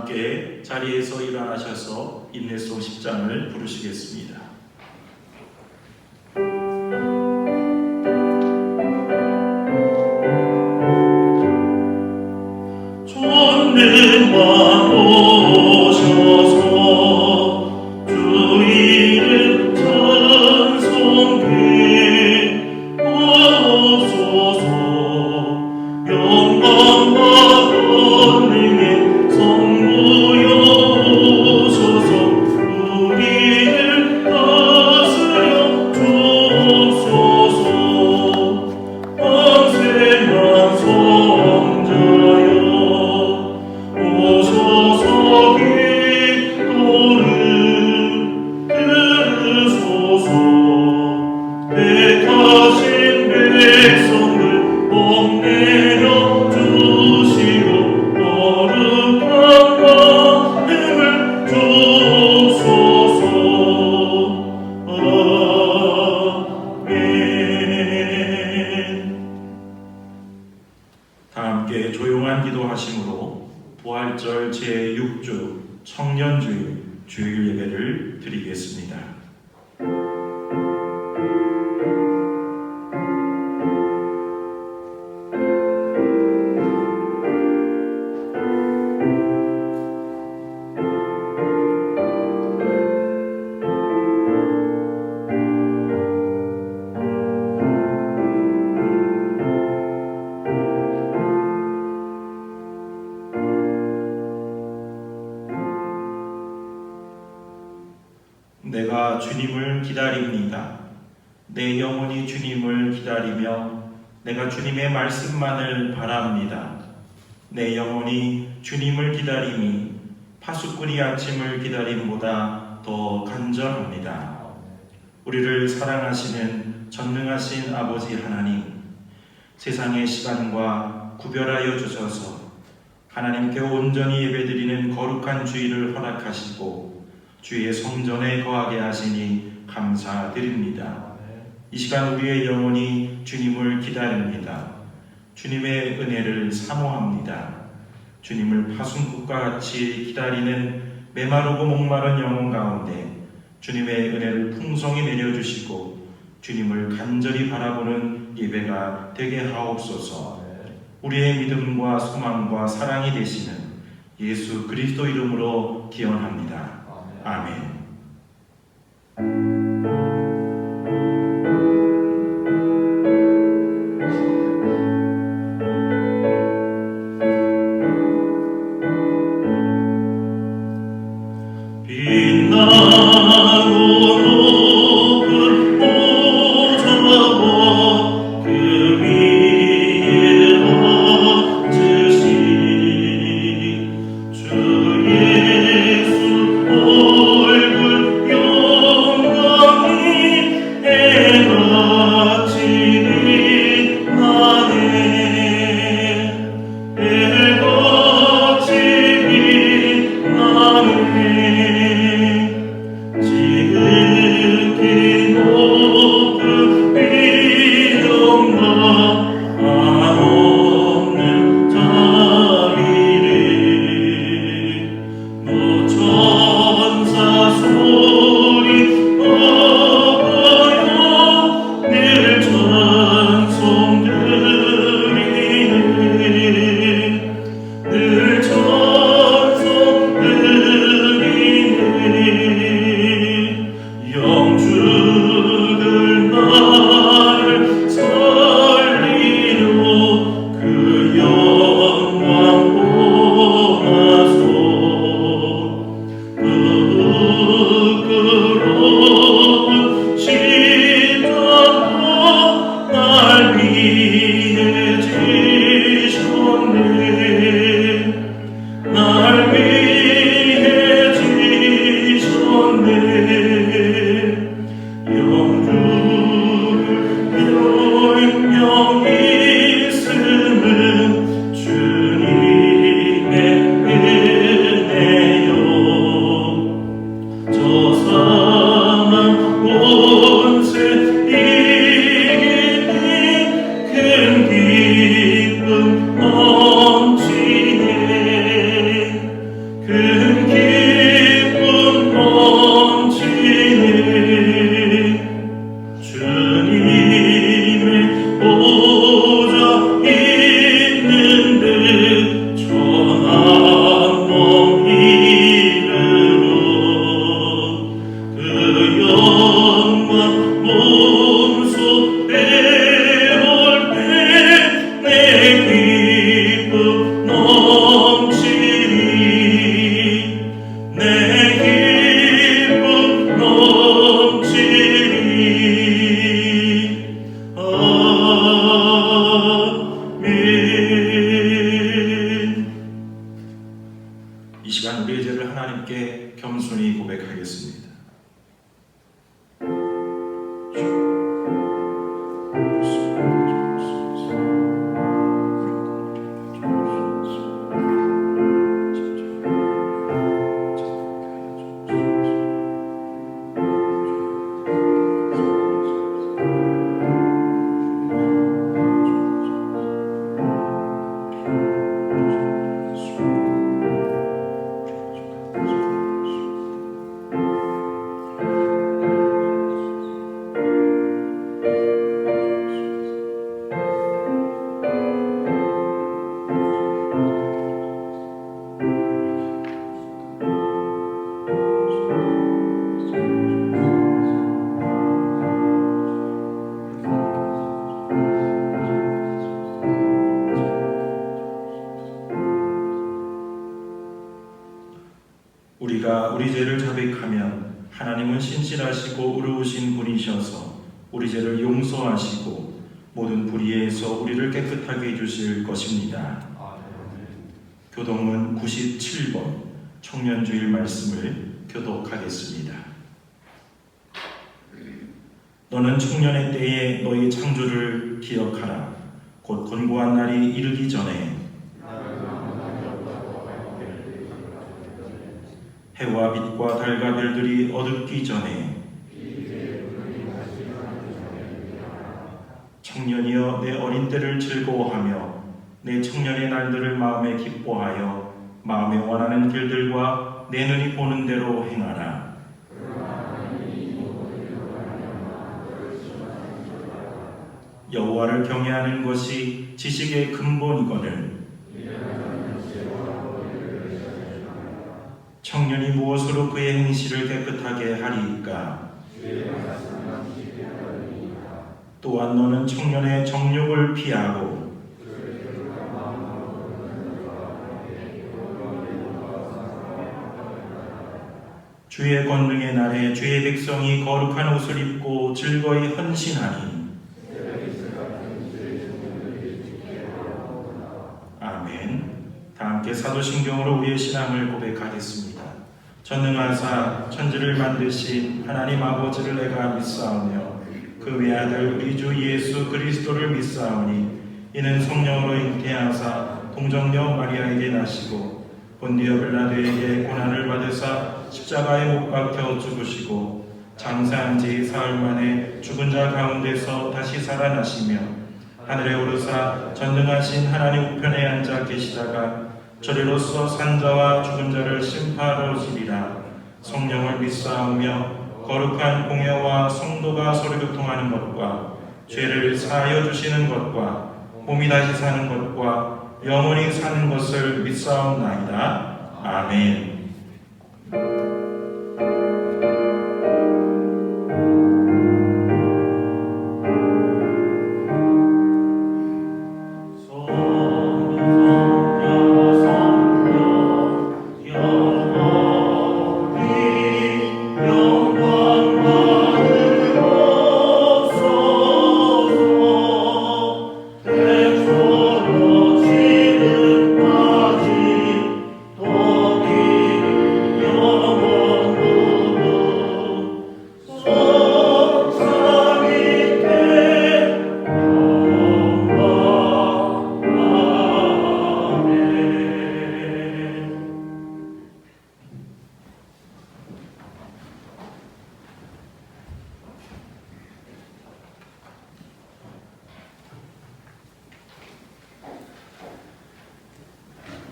함께 자리에서 일어나셔서 인내송 10장을 부르시겠습니다. 존능만 오셔서 주 이름 찬송해 하옵소서. 영광과 권능의 성부여 오셔서 우리를 다스려 주옵소서. 왕생한 성자여 오셔서 기도를 들으소서. 택하신 백성들 복내려 주시고 거룩한 마음을 주옵소서. 아멘. 다 함께 조용한 기도하심으로 부활절 제6주 청년주일 주일 예배를 드리겠습니다. 내가 주님을 기다립니다. 내 영혼이 주님을 기다리며 내가 주님의 말씀만을 바랍니다. 내 영혼이 주님을 기다림이 파수꾼이 아침을 기다림보다 더 간절합니다. 우리를 사랑하시는 전능하신 아버지 하나님, 세상의 시간과 구별하여 주셔서 하나님께 온전히 예배드리는 거룩한 주일을 허락하시고 주의 성전에 거하게 하시니 감사드립니다. 이 시간 우리의 영혼이 주님을 기다립니다. 주님의 은혜를 사모합니다. 주님을 파순꽃과 같이 기다리는 메마르고 목마른 영혼 가운데 주님의 은혜를 풍성히 내려주시고 주님을 간절히 바라보는 예배가 되게 하옵소서. 우리의 믿음과 소망과 사랑이 되시는 예수 그리스도 이름으로 기원합니다. 아멘. 얼굴 함께 겸손히 고백하겠습니다. 우리가 우리 죄를 자백하면 하나님은 신실하시고 의로우신 분이셔서 우리 죄를 용서하시고 모든 불의에서 우리를 깨끗하게 해주실 것입니다. 교동은 97번 청년주일 말씀을 교독하겠습니다. 너는 청년의 때에 너희 창조를 기억하라. 곧 곤고한 날이 이르기 전에 해와 빛과 달과 별들이 어둡기 전에 청년이여 내 어린 때를 즐거워하며 내 청년의 날들을 마음에 기뻐하여 마음에 원하는 길들과 내 눈이 보는 대로 행하라. 여호와를 경외하는 것이 지식의 근본이거늘 청년이 무엇으로 그의 행실을 깨끗하게 하리이까? 또한 너는 청년의 정욕을 피하고 주의 권능의 날에 주의 백성이 거룩한 옷을 입고 즐거이 헌신하니 아멘. 다 함께 사도신경으로 우리의 신앙을 고백하겠습니다. 전능하사 천지를 만드신 하나님 아버지를 내가 믿사오며 그 외아들 우리 주 예수 그리스도를 믿사오니 이는 성령으로 잉태하사 동정녀 마리아에게 나시고 본디오 빌라도에게 고난을 받으사 십자가에 못 박혀 죽으시고 장사한 지 사흘 만에 죽은 자 가운데서 다시 살아나시며 하늘에 오르사 전능하신 하나님 우편에 앉아 계시다가 저리로서 산자와 죽은 자를 심판하러 오시리라. 성령을 믿사오며 거룩한 공회와 성도가 서로 교통하는 것과 죄를 사하여 주시는 것과 몸이 다시 사는 것과 영원히 사는 것을 믿사옵나이다. 아멘.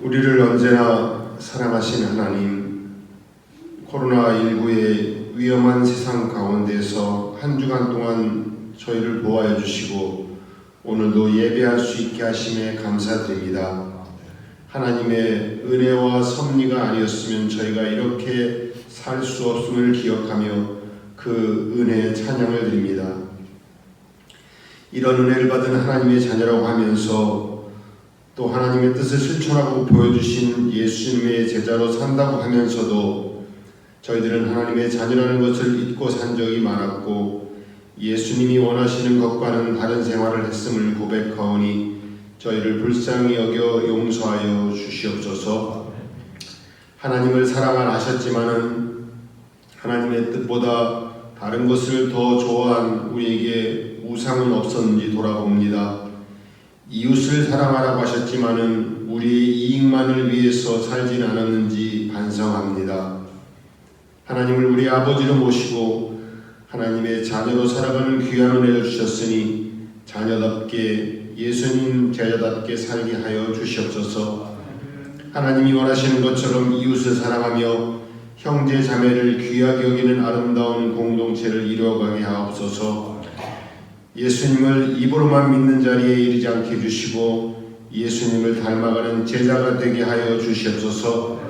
우리를 언제나 사랑하신 하나님, 코로나19의 위험한 세상 가운데서 한 주간 동안 저희를 보호해 주시고 오늘도 예배할 수 있게 하심에 감사드립니다. 하나님의 은혜와 섭리가 아니었으면 저희가 이렇게 살 수 없음을 기억하며 그 은혜의 찬양을 드립니다. 이런 은혜를 받은 하나님의 자녀라고 하면서 또 하나님의 뜻을 실천하고 보여주신 예수님의 제자로 산다고 하면서도 저희들은 하나님의 자녀라는 것을 잊고 산 적이 많았고 예수님이 원하시는 것과는 다른 생활을 했음을 고백하오니 저희를 불쌍히 여겨 용서하여 주시옵소서. 하나님을 사랑하라 하셨지만은 하나님의 뜻보다 다른 것을 더 좋아한 우리에게 우상은 없었는지 돌아봅니다. 이웃을 사랑하라고 하셨지만은 우리의 이익만을 위해서 살진 않았는지 반성합니다. 하나님을 우리 아버지로 모시고 하나님의 자녀로 살아가는 귀한 은혜를 주셨으니 자녀답게 예수님 제자답게 살게 하여 주시옵소서. 하나님이 원하시는 것처럼 이웃을 사랑하며 형제 자매를 귀하게 여기는 아름다운 공동체를 이루어가게 하옵소서. 예수님을 입으로만 믿는 자리에 이르지 않게 해주시고 예수님을 닮아가는 제자가 되게 하여 주시옵소서.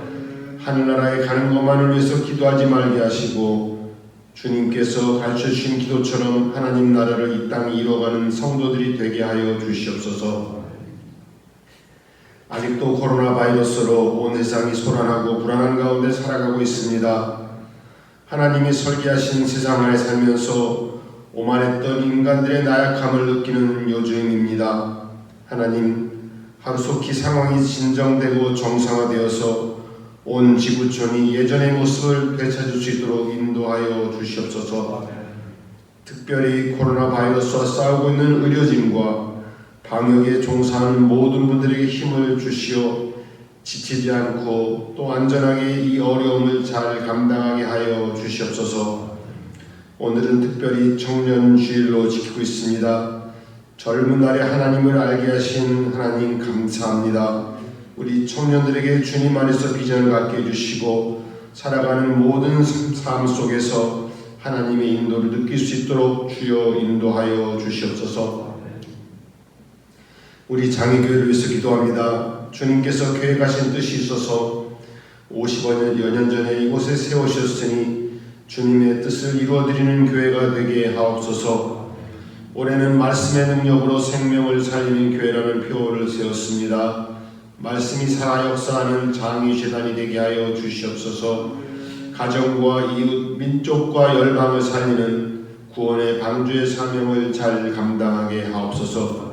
하늘나라에 가는 것만을 위해서 기도하지 말게 하시고 주님께서 가르쳐주신 기도처럼 하나님 나라를 이 땅에 이루어가는 성도들이 되게 하여 주시옵소서. 아직도 코로나 바이러스로 온 세상이 소란하고 불안한 가운데 살아가고 있습니다. 하나님이 설계하신 세상 안에 살면서 오만했던 인간들의 나약함을 느끼는 요즘입니다. 하나님, 하루속히 상황이 진정되고 정상화되어서 온 지구촌이 예전의 모습을 되찾을 수 있도록 인도하여 주시옵소서. 특별히 코로나 바이러스와 싸우고 있는 의료진과 방역에 종사하는 모든 분들에게 힘을 주시어 지치지 않고 또 안전하게 이 어려움을 잘 감당하게 하여 주시옵소서. 오늘은 특별히 청년 주일로 지키고 있습니다. 젊은 날에 하나님을 알게 하신 하나님 감사합니다. 우리 청년들에게 주님 안에서 비전을 갖게 해주시고 살아가는 모든 삶 속에서 하나님의 인도를 느낄 수 있도록 주여 인도하여 주시옵소서. 우리 장애교회를 위해서 기도합니다. 주님께서 계획하신 뜻이 있어서 50여 년 전에 이곳에 세우셨으니 주님의 뜻을 이루어드리는 교회가 되게 하옵소서. 올해는 말씀의 능력으로 생명을 살리는 교회라는 표어를 세웠습니다. 말씀이 살아 역사하는 장의재단이 되게 하여 주시옵소서. 가정과 이웃, 민족과 열방을 살리는 구원의 방주의 사명을 잘 감당하게 하옵소서.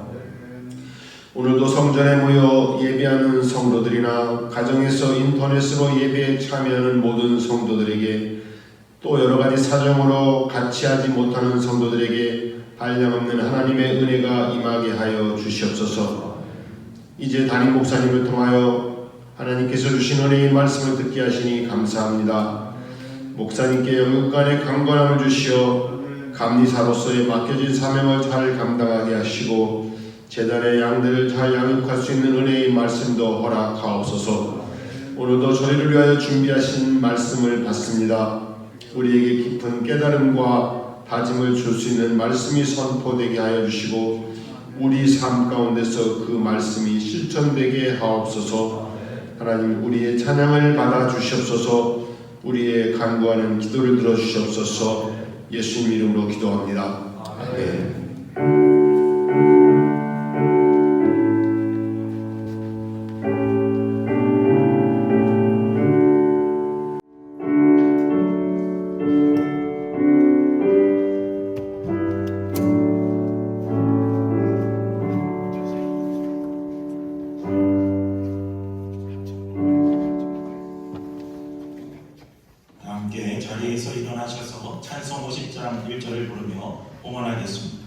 오늘도 성전에 모여 예배하는 성도들이나 가정에서 인터넷으로 예배에 참여하는 모든 성도들에게 또 여러가지 사정으로 같이 하지 못하는 성도들에게 한량없는 하나님의 은혜가 임하게 하여 주시옵소서. 이제 담임 목사님을 통하여 하나님께서 주신 은혜의 말씀을 듣게 하시니 감사합니다. 목사님께 영육간의 강건함을 주시어 감리사로서의 맡겨진 사명을 잘 감당하게 하시고 제단의 양들을 잘 양육할 수 있는 은혜의 말씀도 허락하옵소서. 오늘도 저희를 위하여 준비하신 말씀을 받습니다. 우리에게 깊은 깨달음과 다짐을 줄 수 있는 말씀이 선포되게 하여 주시고 우리 삶 가운데서 그 말씀이 실천되게 하옵소서. 하나님, 우리의 찬양을 받아 주시옵소서. 우리의 간구하는 기도를 들어주시옵소서. 예수님 이름으로 기도합니다. 아멘. 함께 자리에서 일어나셔서 찬송 50장 1절을 부르며 봉헌하겠습니다.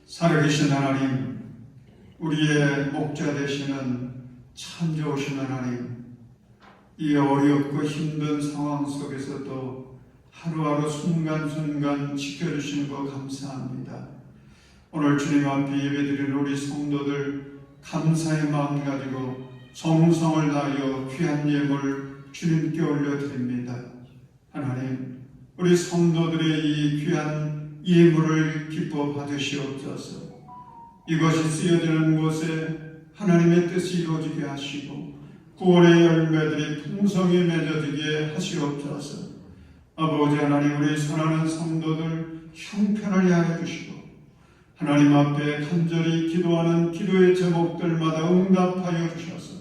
살아계신 하나님, 우리의 목자 되시는 참 좋으신 하나님, 이 어렵고 힘든 상황 속에서도 하루하루 순간순간 지켜주시는 거 감사합니다. 오늘 주님 앞에 예배드리는 우리 성도들 감사의 마음 가지고 정성을 다하여 귀한 예물 주님께 올려드립니다. 하나님, 우리 성도들의 이 귀한 예물을 기뻐 받으시옵소서. 이것이 쓰여지는 곳에 하나님의 뜻이 이루어지게 하시고 구원의 열매들이 풍성히 맺어지게 하시옵소서. 아버지 하나님, 우리 사랑하는 성도들 형편을 위하여 주시고 하나님 앞에 간절히 기도하는 기도의 제목들마다 응답하여 주셔서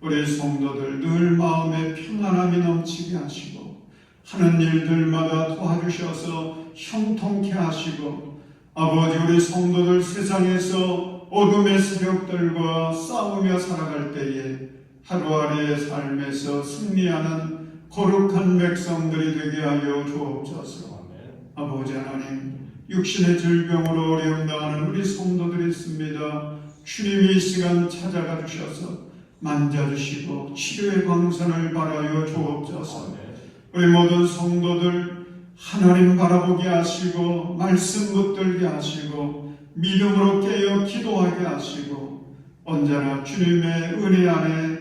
우리 성도들 늘 마음에 평안함이 넘치게 하시고 하는 일들마다 도와주셔서 형통케 하시고 아버지, 우리 성도들 세상에서 어둠의 세력들과 싸우며 살아갈 때에 하루하루의 삶에서 승리하는 거룩한 백성들이 되게 하여 주옵소서. 아버지 하나님, 육신의 질병으로 어려움 당하는 우리 성도들이 있습니다. 주님이 이 시간 찾아가 주셔서 만져주시고 치료의 광선을 발하여 주옵소서. 우리 모든 성도들 하나님 바라보게 하시고 말씀 붙들게 하시고 믿음으로 깨어 기도하게 하시고 언제나 주님의 은혜 안에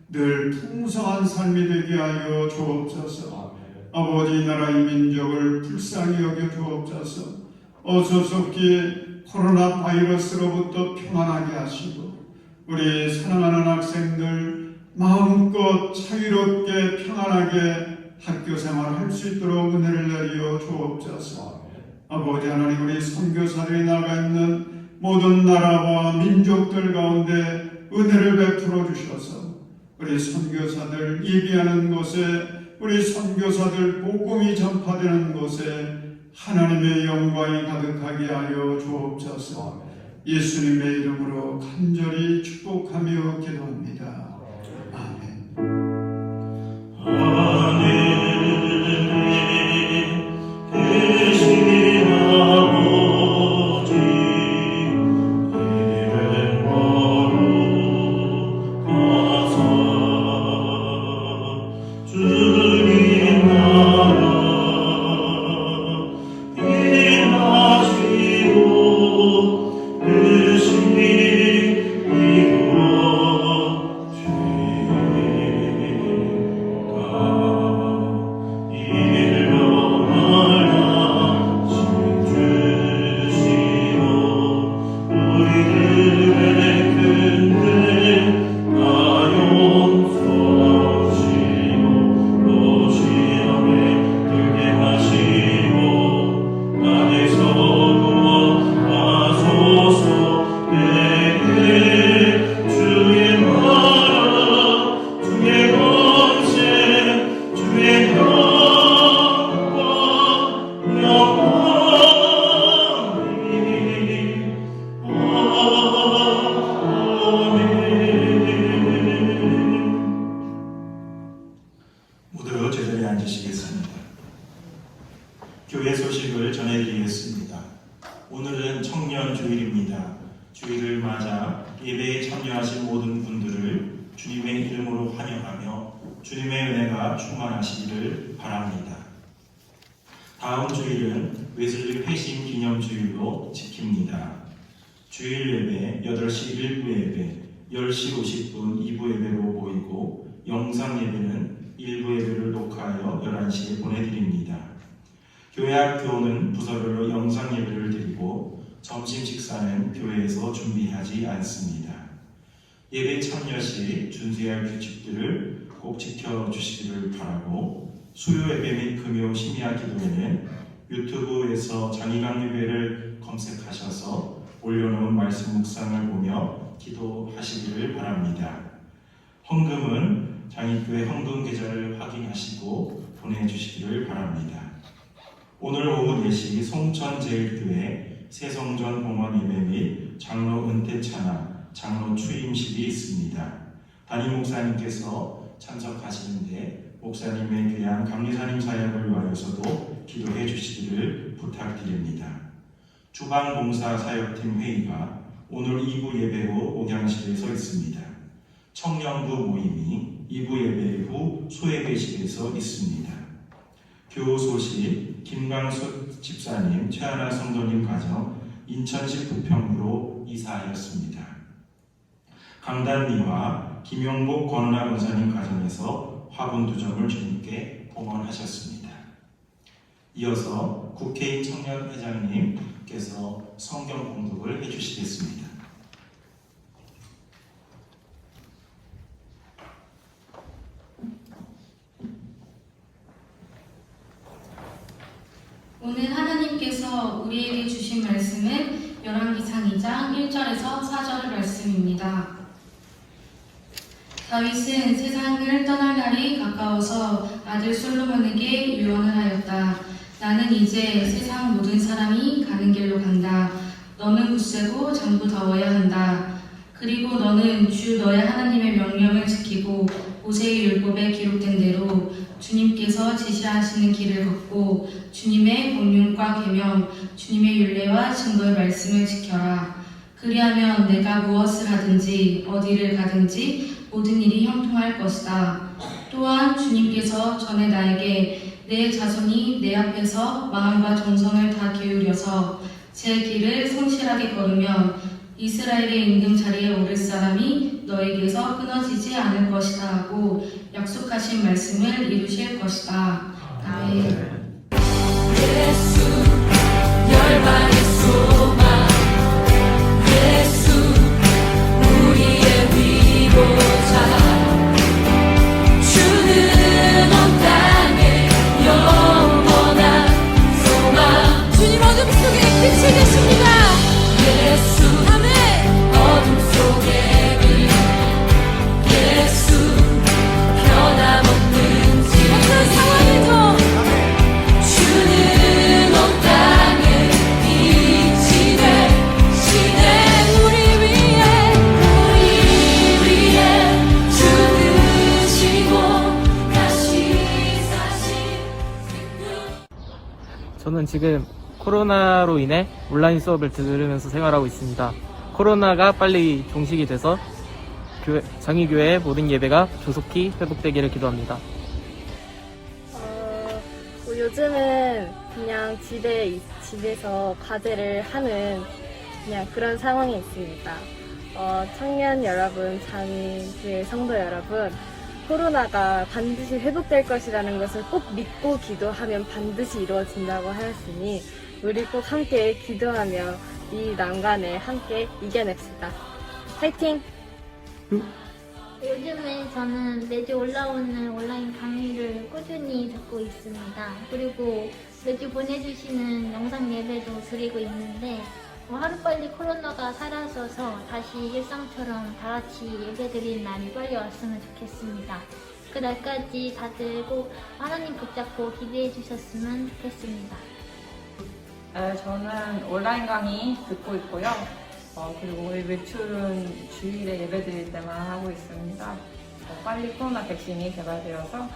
늘 풍성한 삶이 되게 하여 주옵소서. 아버지, 이 나라 이 민족을 불쌍히 여겨 주옵소서. 어서섭게 코로나 바이러스로부터 평안하게 하시고 우리 사랑하는 학생들 마음껏 자유롭게 평안하게 학교 생활할 수 있도록 은혜를 내려 주옵소서. 아버지 하나님, 우리 선교사들이 나가 있는 모든 나라와 민족들 가운데 은혜를 베풀어 주셔서 우리 선교사들 예비하는 곳에 우리 선교사들 복음이 전파되는 곳에 하나님의 영광이 가득하게 하여 주옵소서. 예수님의 이름으로 간절히 축복하며 기도합니다. 아멘. 모두 제자리에 앉으시겠습니다. 교회 소식을 전해드리겠습니다. 오늘은 청년 주일입니다. 주일을 맞아 예배에 참여하신 모든 분들을 주님의 이름으로 환영하며 주님의 은혜가 충만하시기를 바랍니다. 다음 주일은 웨슬리 회심 기념 주일로 지킵니다. 주일 예배 8시 1부 예배, 10시 50분 2부 예배로 모이고 영상 예배는 1부 예배를 녹화하여 11시에 보내드립니다. 교회 학교는 부서별로 영상 예배를 드리고 점심 식사는 교회에서 준비하지 않습니다. 예배 참여 시 준수해야 할 규칙들을 꼭 지켜주시기를 바라고 수요 예배 및 금요 심야 기도회는 유튜브에서 장희강 예배를 검색하셔서 올려놓은 말씀 묵상을 보며 기도하시기를 바랍니다. 헌금은 장희교회 헌금 계좌를 확인하시고 보내주시기를 바랍니다. 오늘 오후 4시 송천제일교회 새성전 공원 예배 및 장로 은퇴 찬양, 장로 추임식이 있습니다. 담임 목사님께서 참석하시는데 목사님의 귀한 감리사님 사역을 위하여서도 기도해 주시기를 부탁드립니다. 주방봉사 사역팀 회의가 오늘 2부 예배 후 옥양실에서 있습니다. 청년부 모임이 2부 예배 후 소예배실에서 있습니다. 교소식 김광숙 집사님, 최하나 성도님 가정 인천시 부평구로 이사하였습니다. 강단미와 김용복 권은아 권사님 가정에서 화분 2점을 주님께 봉헌하셨습니다. 이어서 국회인 청년회장님께서 성경 공독을 해주시겠습니다. 오늘 하나님께서 우리에게 주신 말씀은 열왕기상 2장 1절에서 4절 말씀입니다. 다윗은 세상을 떠날 날이 가까워서 아들 솔로몬에게 유언을 하였다. 나는 이제 세상 모든 사람이 가는 길로 간다. 너는 굳세고 장부더워야 한다. 그리고 너는 주 너의 하나님의 명령을 지키고 모세의 율법에 기록된 대로 주님께서 제시하시는 길을 걷고 주님의 법령과 계명, 주님의 율례와 증거의 말씀을 지켜라. 그리하면 내가 무엇을 하든지 어디를 가든지 모든 일이 형통할 것이다. 또한 주님께서 전에 나에게 내 자손이 내 앞에서 마음과 정성을 다 기울여서 제 길을 성실하게 걸으면 이스라엘의 임금 자리에 오를 사람이 너에게서 끊어지지 않을 것이다 하고 약속하신 말씀을 이루실 것이다. 아멘. 예수 열방의 소망 예수 우리의 위로자 주는 온 땅에 영원한 소망 주님 어둠 속에 빛이 되십니다. 예수 어둠 속에 빛 예수 변함없는 진 어떤 상황에도 주는 온 땅에 빛이 되시네. 우리 위에 죽으시고 다시 사신 생명. 저는 지금 코로나로 인해 온라인 수업을 들으면서 생활하고 있습니다. 코로나가 빨리 종식이 돼서 장의교회의 모든 예배가 조속히 회복되기를 기도합니다. 요즘은 그냥 집에서 과제를 하는 그냥 그런 상황에 있습니다. 청년 여러분, 장의교회 성도 여러분, 코로나가 반드시 회복될 것이라는 것을 꼭 믿고 기도하면 반드시 이루어진다고 하였으니 우리 꼭 함께 기도하며 이 난관을 함께 이겨냅시다. 화이팅! 요즘에 저는 매주 올라오는 온라인 강의를 꾸준히 듣고 있습니다. 그리고 매주 보내주시는 영상 예배도 드리고 있는데 하루빨리 코로나가 사라져서 다시 일상처럼 다 같이 예배 드리는 날이 빨리 왔으면 좋겠습니다. 그 날까지 다들 꼭 하나님 붙잡고 기대해 주셨으면 좋겠습니다. 저는 온라인 강의 듣고 있고요. 그리고 외출은 주일에 예배 드릴 때만 하고 있습니다. 빨리 코로나 백신이 개발되어서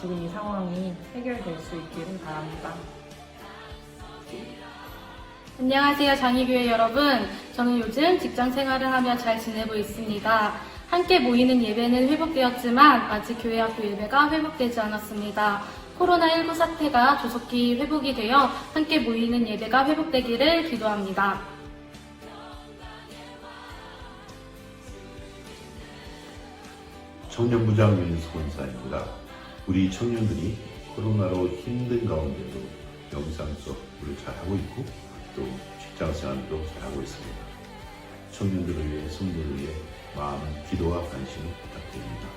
지금 이 상황이 해결될 수 있기를 바랍니다. 안녕하세요, 장의교회 여러분. 저는 요즘 직장 생활을 하며 잘 지내고 있습니다. 함께 모이는 예배는 회복되었지만 아직 교회 학교 예배가 회복되지 않았습니다. 코로나19 사태가 조속히 회복이 되어 함께 모이는 예배가 회복되기를 기도합니다. 청년부장 윤수 권사입니다. 우리 청년들이 코로나로 힘든 가운데도 영상 수업을 잘하고 있고 또 직장생활도 잘하고 있습니다. 청년들을 위해 성도를 위해 많은 기도와 관심을 부탁드립니다.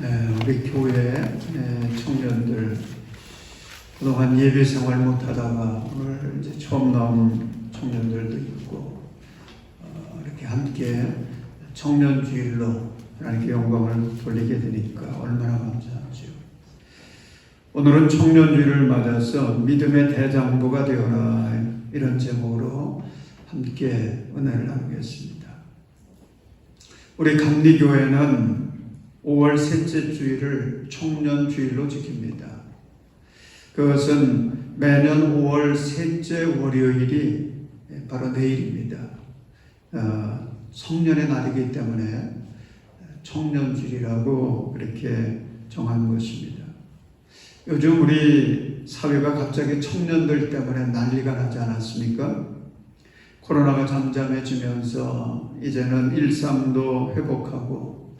우리 교회 청년들 그동안 예배 생활 못하다가 오늘 이제 처음 나온 청년들도 있고 이렇게 함께 청년주일로 하나님께 영광을 돌리게 되니까 얼마나 감사하죠. 오늘은 청년주일을 맞아서 믿음의 대장부가 되어라 이런 제목으로 함께 은혜를 나누겠습니다. 우리 감리교회는 5월 셋째 주일을 청년주일로 지킵니다. 그것은 매년 5월 셋째 월요일이 바로 내일입니다. 성년의 날이기 때문에 청년주일이라고 그렇게 정한 것입니다. 요즘 우리 사회가 갑자기 청년들 때문에 난리가 나지 않았습니까? 코로나가 잠잠해지면서 이제는 일상도 회복하고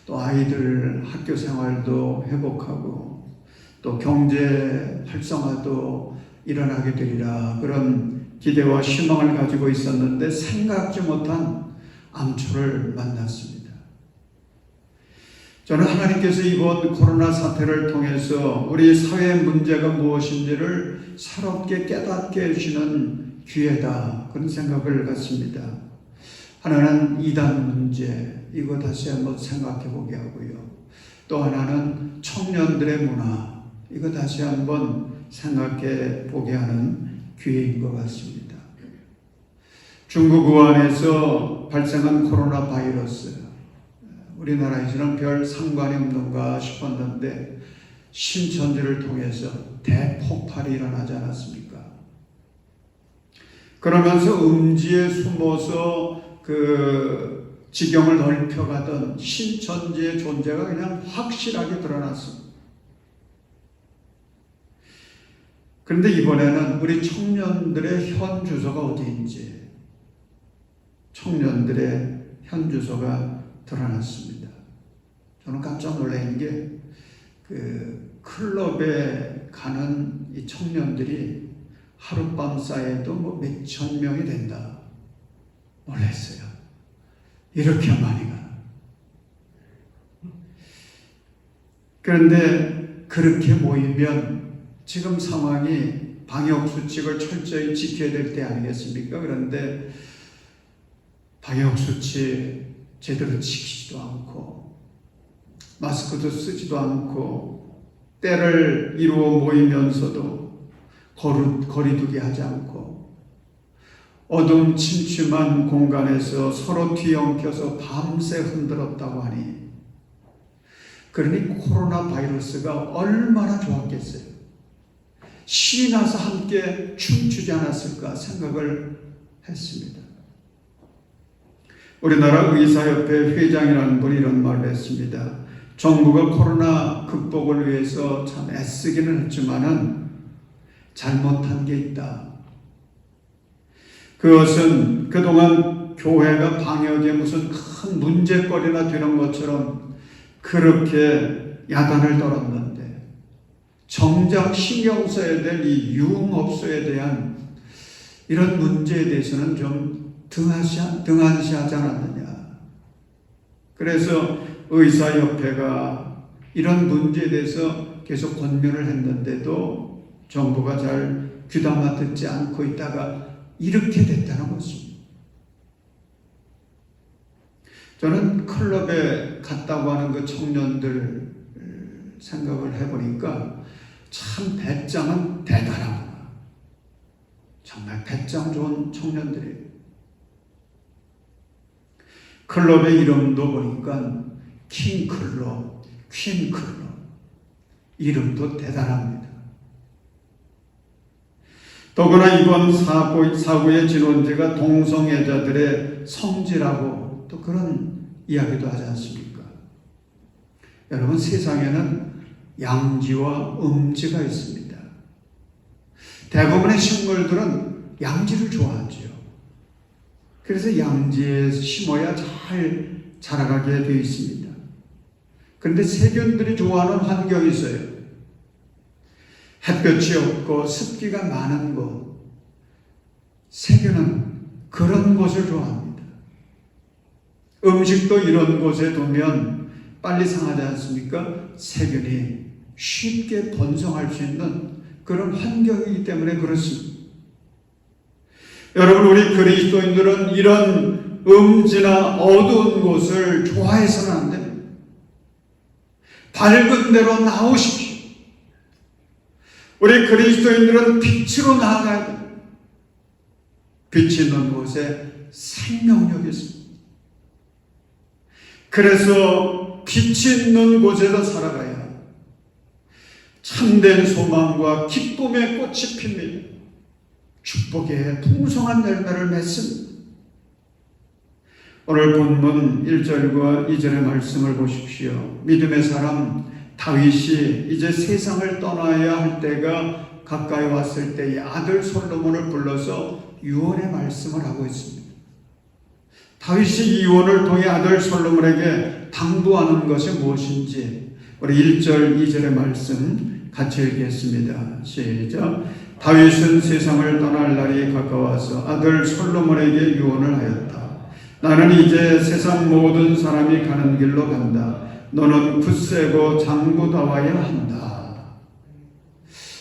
또 아이들 학교 생활도 회복하고 또 경제 활성화도 일어나게 되리라 그런 기대와 희망을 가지고 있었는데 생각지 못한 암초를 만났습니다. 저는 하나님께서 이번 코로나 사태를 통해서 우리 사회의 문제가 무엇인지를 새롭게 깨닫게 해주시는 기회다 그런 생각을 갖습니다. 하나는 이단 문제 이거 다시 한번 생각해 보게 하고요. 또 하나는 청년들의 문화 이거 다시 한번 생각해 보게 하는 기회인 것 같습니다. 중국 우한에서 발생한 코로나 바이러스 우리나라에서는 별 상관이 없는가 싶었는데 신천지를 통해서 대폭발이 일어나지 않았습니까? 그러면서 음지에 숨어서 그 지경을 넓혀가던 신천지의 존재가 그냥 확실하게 드러났습니다. 그런데 이번에는 우리 청년들의 현 주소가 어디인지 청년들의 현 주소가 드러났습니다. 저는 깜짝 놀란 게 그 클럽에 가는 이 청년들이 하룻밤 사이에도 뭐 몇천 명이 된다. 놀랐어요. 이렇게 많이 가. 그런데 그렇게 모이면 지금 상황이 방역수칙을 철저히 지켜야 될 때 아니겠습니까? 그런데 방역수칙 제대로 지키지도 않고 마스크도 쓰지도 않고 때를 이루어 모이면서도 거리두기 하지 않고 어둠 침침한 공간에서 서로 뒤엉켜서 밤새 흔들었다고 하니 그러니 코로나 바이러스가 얼마나 좋았겠어요. 신이 나서 함께 춤추지 않았을까 생각을 했습니다. 우리나라 의사협회 회장이라는 분이 이런 말을 했습니다. 정부가 코로나 극복을 위해서 참 애쓰기는 했지만은 잘못한 게 있다. 그것은 그동안 교회가 방역에 무슨 큰 문제거리나 되는 것처럼 그렇게 야단을 떨었는데 정작 신경 써야 될 이 유흥업소에 대한 이런 문제에 대해서는 좀 등한시하지 않았느냐. 그래서 의사협회가 이런 문제에 대해서 계속 권면을 했는데도 정부가 잘 귀담아 듣지 않고 있다가 이렇게 됐다는 것입니다. 저는 클럽에 갔다고 하는 그 청년들 생각을 해보니까 참 배짱은 대단하구나. 정말 배짱 좋은 청년들이에요. 클럽의 이름도 보니까 킹클럽, 퀸클럽 이름도 대단합니다. 더구나 이번 사고의 진원지가 동성애자들의 성지라고 또 그런 이야기도 하지 않습니까? 여러분 세상에는 양지와 음지가 있습니다. 대부분의 식물들은 양지를 좋아하지요. 그래서 양지에 심어야 잘 자라가게 되어 있습니다. 그런데 세균들이 좋아하는 환경이 있어요. 햇볕이 없고 습기가 많은 곳. 세균은 그런 곳을 좋아합니다. 음식도 이런 곳에 두면 빨리 상하지 않습니까? 세균이 쉽게 번성할 수 있는 그런 환경이기 때문에 그렇습니다. 여러분, 우리 그리스도인들은 이런 음지나 어두운 곳을 좋아해서는 안 됩니다. 밝은 데로 나오십시오. 우리 그리스도인들은 빛으로 나아가야 됩니다. 빛이 있는 곳에 생명력이 있습니다. 그래서 빛이 있는 곳에서 살아가야 참된 소망과 기쁨의 꽃이 핍니다. 축복의 풍성한 열매를 맺습니다. 오늘 본문 1절과 2절의 말씀을 보십시오. 믿음의 사람 다윗이 이제 세상을 떠나야 할 때가 가까이 왔을 때의 아들 솔로몬을 불러서 유언의 말씀을 하고 있습니다. 다윗이 유언을 통해 아들 솔로몬에게 당부하는 것이 무엇인지 우리 1절, 2절의 말씀 같이 읽겠습니다. 시작. 다윗은 세상을 떠날 날이 가까워서 아들 솔로몬에게 유언을 하였다. 나는 이제 세상 모든 사람이 가는 길로 간다. 너는 굳세고 장부다워야 한다.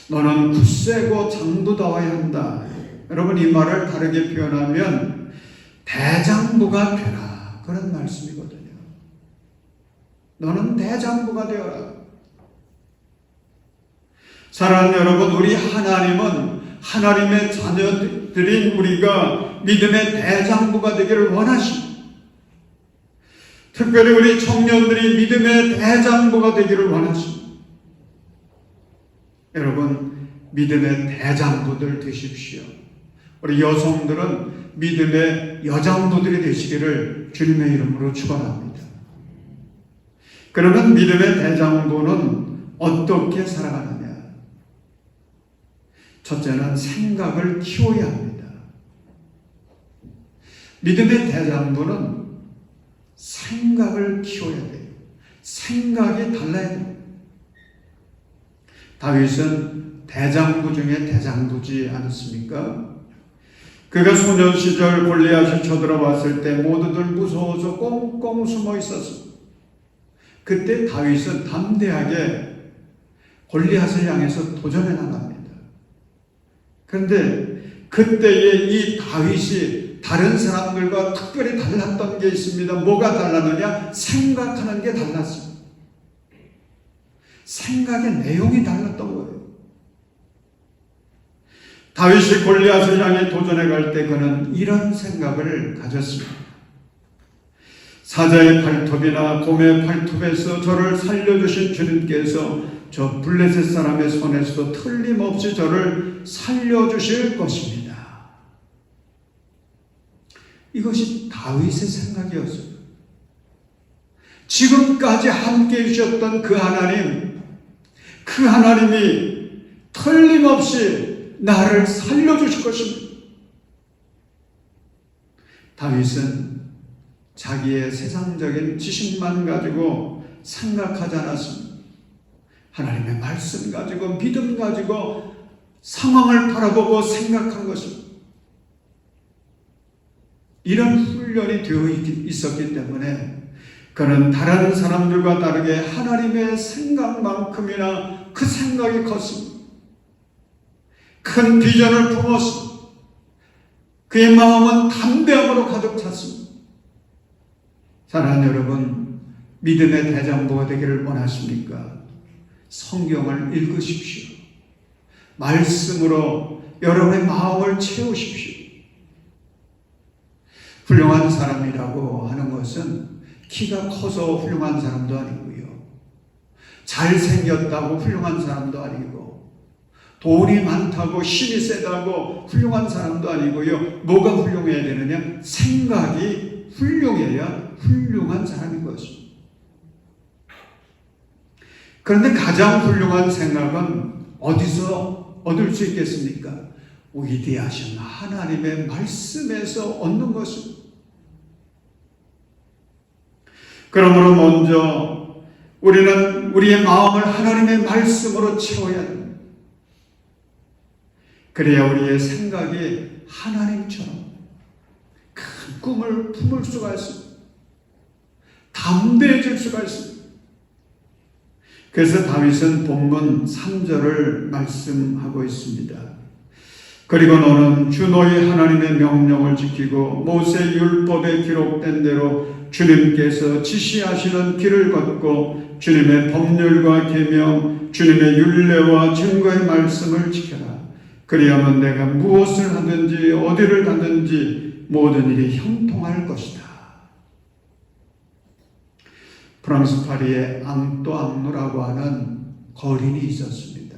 너는 굳세고 장부다워야 한다. 여러분, 이 말을 다르게 표현하면 대장부가 되라, 그런 말씀이거든요. 너는 대장부가 되어라. 사랑하는 여러분, 우리 하나님은 하나님의 자녀들인 우리가 믿음의 대장부가 되기를 원하십니다. 특별히 우리 청년들이 믿음의 대장부가 되기를 원하십니다. 여러분, 믿음의 대장부들 되십시오. 우리 여성들은 믿음의 여장부들이 되시기를 주님의 이름으로 축원합니다. 그러면 믿음의 대장부는 어떻게 살아가느냐? 첫째는 생각을 키워야 합니다. 믿음의 대장부는 생각을 키워야 돼요. 생각이 달라야 돼요. 다윗은 대장부 중에 대장부지 않습니까? 그가 소년 시절 골리앗이 쳐들어왔을 때 모두들 무서워서 꽁꽁 숨어 있었습니다. 그때 다윗은 담대하게 골리앗을 향해서 도전해 나갑니다. 그런데 그때의 이 다윗이 다른 사람들과 특별히 달랐던 게 있습니다. 뭐가 달랐느냐? 생각하는 게 달랐습니다. 생각의 내용이 달랐던 거예요. 다윗이 골리앗을 향해 도전해 갈 때 그는 이런 생각을 가졌습니다. 사자의 발톱이나 곰의 발톱에서 저를 살려주신 주님께서 저 블레셋 사람의 손에서도 틀림없이 저를 살려주실 것입니다. 이것이 다윗의 생각이었어요. 지금까지 함께 해주셨던 그 하나님이 틀림없이 나를 살려주실 것입니다. 다윗은 자기의 세상적인 지식만 가지고 생각하지 않았습니다. 하나님의 말씀 가지고 믿음 가지고 상황을 바라보고 생각한 것입니다. 이런 훈련이 되어 있었기 때문에 그는 다른 사람들과 다르게 하나님의 생각만큼이나 그 생각이 컸습니다. 큰 비전을 품었습니다. 그의 마음은 담대함으로 가득 찼습니다. 사랑하는 여러분, 믿음의 대장부가 되기를 원하십니까? 성경을 읽으십시오. 말씀으로 여러분의 마음을 채우십시오. 훌륭한 사람이라고 하는 것은 키가 커서 훌륭한 사람도 아니고요. 잘생겼다고 훌륭한 사람도 아니고, 돈이 많다고 힘이 세다고 훌륭한 사람도 아니고요. 뭐가 훌륭해야 되느냐? 생각이 훌륭해야 훌륭한 사람인 것입니다. 그런데 가장 훌륭한 생각은 어디서 얻을 수 있겠습니까? 위대하신 하나님의 말씀에서 얻는 것입니다. 그러므로 먼저 우리는 우리의 마음을 하나님의 말씀으로 채워야 합니다. 그래야 우리의 생각이 하나님처럼 큰 꿈을 품을 수가 있습니다. 담대해질 수가 있습니다. 그래서 다윗은 본문 3절을 말씀하고 있습니다. 그리고 너는 주 너희 하나님의 명령을 지키고 모세 율법에 기록된 대로 주님께서 지시하시는 길을 걷고 주님의 법률과 계명, 주님의 율례와 증거의 말씀을 지켜라. 그리하면 내가 무엇을 하든지 어디를 가든지 모든 일이 형통할 것이다. 프랑스 파리에 앙뚜앙누라고 하는 거린이 있었습니다.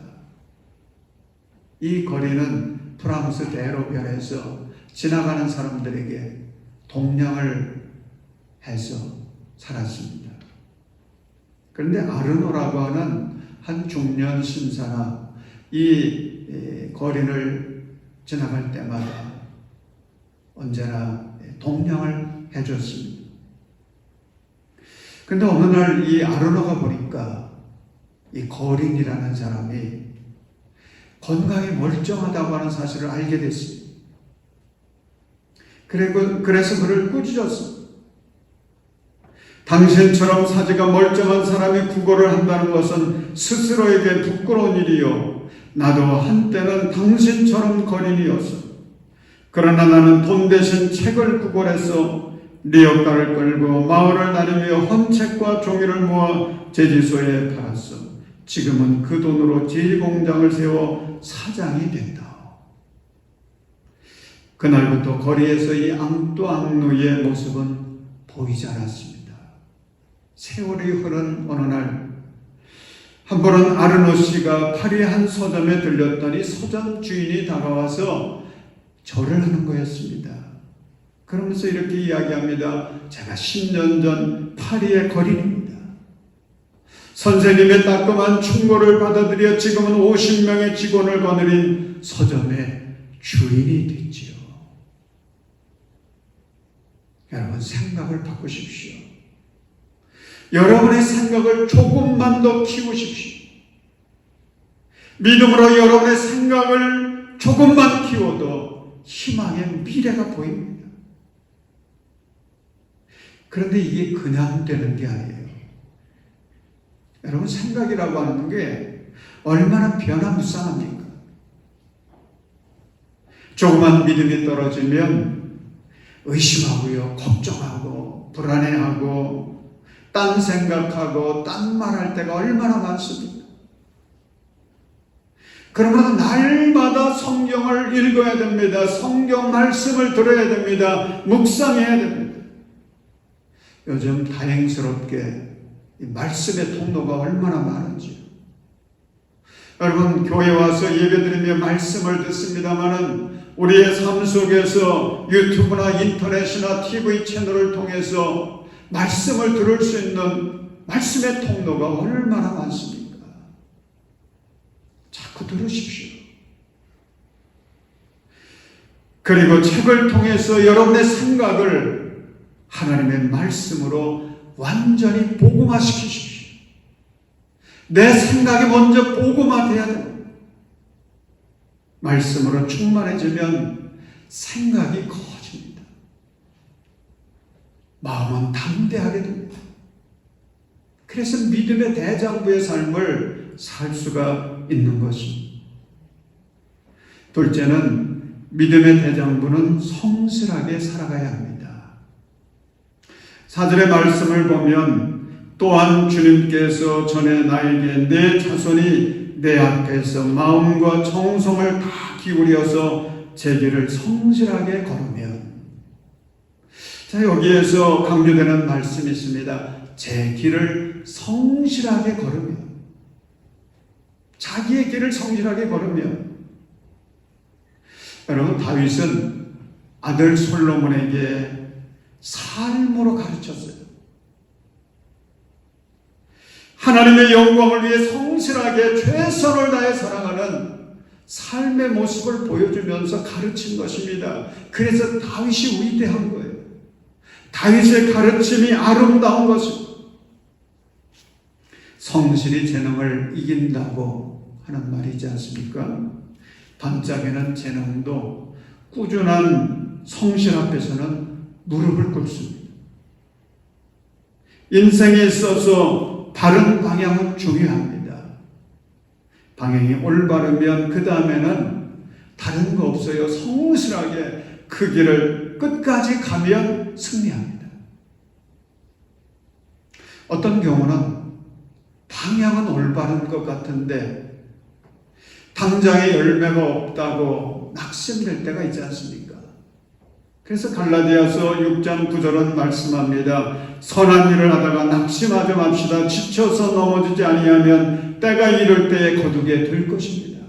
이 거린은 프랑스 대로변에서 지나가는 사람들에게 동냥을 해서 살았습니다. 그런데 아르노라고 하는 한 중년 신사가 이 거린을 지나갈 때마다 언제나 동냥을 해줬습니다. 그런데 어느 날 이 아르노가 보니까 이 거린이라는 사람이 건강이 멀쩡하다고 하는 사실을 알게 됐습니다. 그래서 그를 꾸짖었습니다. 당신처럼 사지가 멀쩡한 사람이 구걸을 한다는 것은 스스로에게 부끄러운 일이요. 나도 한때는 당신처럼 거린이었어. 그러나 나는 돈 대신 책을 구걸해서 리어카를 끌고 마을을 다니며 헌책과 종이를 모아 제지소에 팔았어. 지금은 그 돈으로 제지공장을 세워 사장이 된다. 그날부터 거리에서 이 앙뚜앙누의 모습은 보이지 않았습니다. 세월이 흐른 어느 날 한 번은 아르노 씨가 파리의 한 서점에 들렸더니 서점 주인이 다가와서 절을 하는 거였습니다. 그러면서 이렇게 이야기합니다. 제가 10년 전 파리의 거린입니다. 선생님의 따끔한 충고를 받아들여 지금은 50명의 직원을 거느린 서점의 주인이 됐지요. 여러분, 생각을 바꾸십시오. 여러분의 생각을 조금만 더 키우십시오. 믿음으로 여러분의 생각을 조금만 키워도 희망의 미래가 보입니다. 그런데 이게 그냥 되는 게 아니에요. 여러분, 생각이라고 하는 게 얼마나 변화무쌍합니까? 조그만 믿음이 떨어지면 의심하고요, 걱정하고, 불안해하고, 딴 생각하고, 딴 말할 때가 얼마나 많습니까? 그러면 날마다 성경을 읽어야 됩니다. 성경 말씀을 들어야 됩니다. 묵상해야 됩니다. 요즘 다행스럽게 이 말씀의 통로가 얼마나 많은지요. 여러분, 교회 와서 예배드리며 말씀을 듣습니다마는 우리의 삶 속에서 유튜브나 인터넷이나 TV 채널을 통해서 말씀을 들을 수 있는 말씀의 통로가 얼마나 많습니까? 자꾸 들으십시오. 그리고 책을 통해서 여러분의 생각을 하나님의 말씀으로 완전히 복음화시키십시오. 내 생각이 먼저 복음화돼야 됩니다. 말씀으로 충만해지면 생각이 커집니다. 마음은 담대하게 됩니다. 그래서 믿음의 대장부의 삶을 살 수가 있는 것입니다. 둘째는 믿음의 대장부는 성실하게 살아가야 합니다. 4절의 말씀을 보면 또한 주님께서 전에 나에게 내 자손이 내 앞에서 마음과 정성을 다 기울여서 제 길을 성실하게 걸으면, 자, 여기에서 강조되는 말씀이 있습니다. 제 길을 성실하게 걸으면, 자기의 길을 성실하게 걸으면. 여러분, 다윗은 아들 솔로몬에게 삶으로 가르쳤어요. 하나님의 영광을 위해 성실하게 최선을 다해 살아가는 삶의 모습을 보여주면서 가르친 것입니다. 그래서 다윗이 위대한 거예요. 다윗의 가르침이 아름다운 것입니다. 성실이 재능을 이긴다고 하는 말이지 않습니까? 반짝이는 재능도 꾸준한 성실 앞에서는 무릎을 꿇습니다. 인생에 있어서 바른 방향 방향은 중요합니다. 방향이 올바르면 그 다음에는 다른 거 없어요. 성실하게 그 길을 끝까지 가면 승리합니다. 어떤 경우는 방향은 올바른 것 같은데 당장에 열매가 없다고 낙심될 때가 있지 않습니까? 그래서 갈라디아서 6장 9절은 말씀합니다. 선한 일을 하다가 낙심하지 맙시다. 지쳐서 넘어지지 아니하면 때가 이를 때에 거두게 될 것입니다.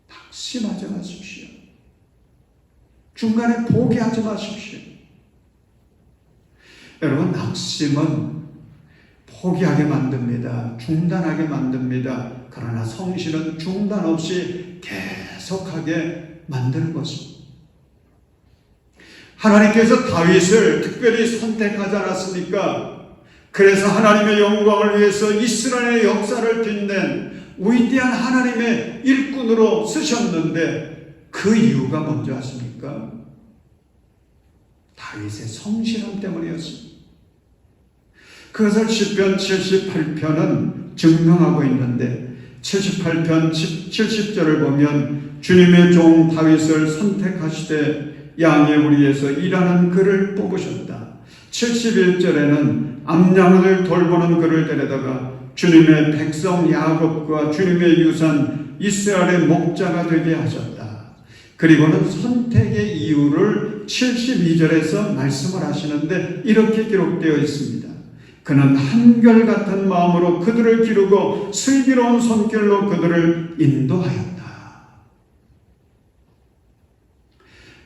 낙심하지 마십시오. 중간에 포기하지 마십시오. 여러분, 낙심은 포기하게 만듭니다. 중단하게 만듭니다. 그러나 성실은 중단 없이 계속하게 만드는 것입니다. 하나님께서 다윗을 특별히 선택하지 않았습니까? 그래서 하나님의 영광을 위해서 이스라엘의 역사를 빛낸 위대한 하나님의 일꾼으로 쓰셨는데 그 이유가 뭔지 아십니까? 다윗의 성실함 때문이었습니다. 그것을 시편 78편은 증명하고 있는데 78편 70절을 보면 주님의 종 다윗을 선택하시되 양의 무리에서 일하는 그를 뽑으셨다. 71절에는 암양을 돌보는 그를 데려다가 주님의 백성 야곱과 주님의 유산 이스라엘의 목자가 되게 하셨다. 그리고는 선택의 이유를 72절에서 말씀을 하시는데 이렇게 기록되어 있습니다. 그는 한결같은 마음으로 그들을 기르고 슬기로운 손길로 그들을 인도하였다.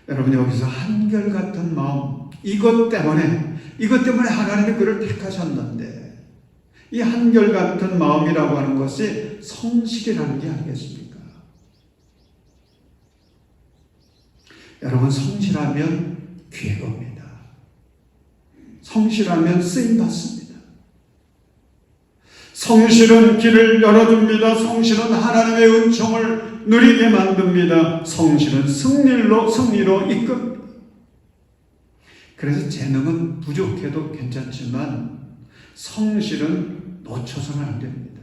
여러분, 여기서 한결같은 마음, 이것 때문에 하나님이 그를 택하셨는데 이 한결같은 마음이라고 하는 것이 성실이라는 게 아니겠습니까? 여러분, 성실하면 귀해갑니다. 성실하면 쓰임받습니다. 성실은 길을 열어줍니다. 성실은 하나님의 은총을 누리게 만듭니다. 성실은 승리로 이끕니다. 그래서 재능은 부족해도 괜찮지만 성실은 놓쳐서는 안 됩니다.